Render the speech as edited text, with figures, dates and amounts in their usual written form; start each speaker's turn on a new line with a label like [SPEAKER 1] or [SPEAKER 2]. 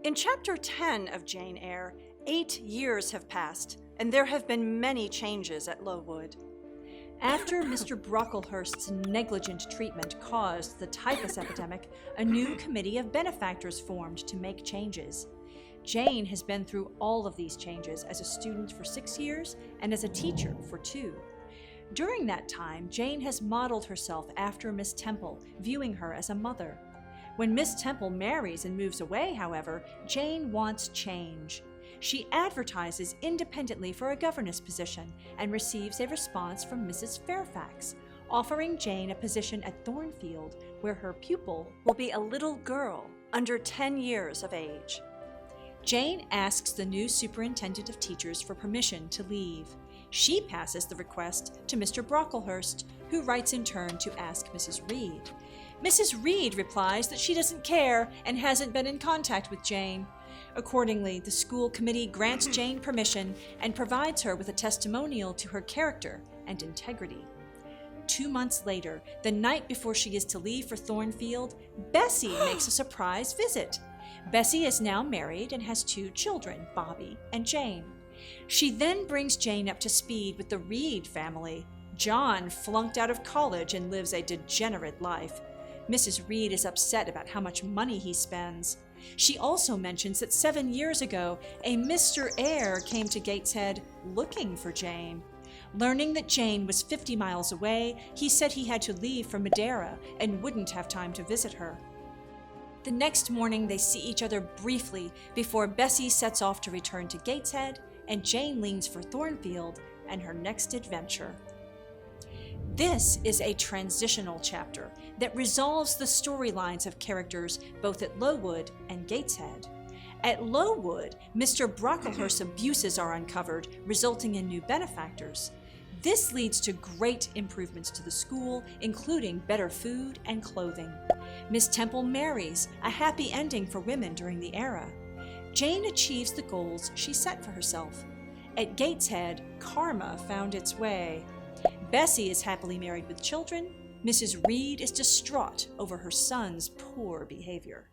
[SPEAKER 1] In Chapter 10 of Jane Eyre, 8 years have passed, and there have been many changes at Lowood. After Mr. Brocklehurst's negligent treatment caused the typhus epidemic, a new committee of benefactors formed to make changes. Jane has been through all of these changes as a student for 6 years and as a teacher for 2. During that time, Jane has modeled herself after Miss Temple, viewing her as a mother. When Miss Temple marries and moves away, however, Jane wants change. She advertises independently for a governess position and receives a response from Mrs. Fairfax, offering Jane a position at Thornfield, where her pupil will be a little girl under 10 years of age. Jane asks the new superintendent of teachers for permission to leave. She passes the request to Mr. Brocklehurst, who writes in turn to ask Mrs. Reed. Mrs. Reed replies that she doesn't care and hasn't been in contact with Jane. Accordingly, the school committee grants Jane permission and provides her with a testimonial to her character and integrity. 2 months later, the night before she is to leave for Thornfield, Bessie makes a surprise visit. Bessie is now married and has 2 children, Bobby and Jane. She then brings Jane up to speed with the Reed family. John flunked out of college and lives a degenerate life. Mrs. Reed is upset about how much money he spends. She also mentions that 7 years ago, a Mr. Eyre came to Gateshead looking for Jane. Learning that Jane was 50 miles away, he said he had to leave for Madeira and wouldn't have time to visit her. The next morning, they see each other briefly before Bessie sets off to return to Gateshead, and Jane leaves for Thornfield and her next adventure. This is a transitional chapter that resolves the storylines of characters both at Lowood and Gateshead. At Lowood, Mr. Brocklehurst's abuses are uncovered, resulting in new benefactors. This leads to great improvements to the school, including better food and clothing. Miss Temple marries, a happy ending for women during the era. Jane achieves the goals she set for herself. At Gateshead, karma found its way. Bessie is happily married with children. Mrs. Reed is distraught over her son's poor behavior.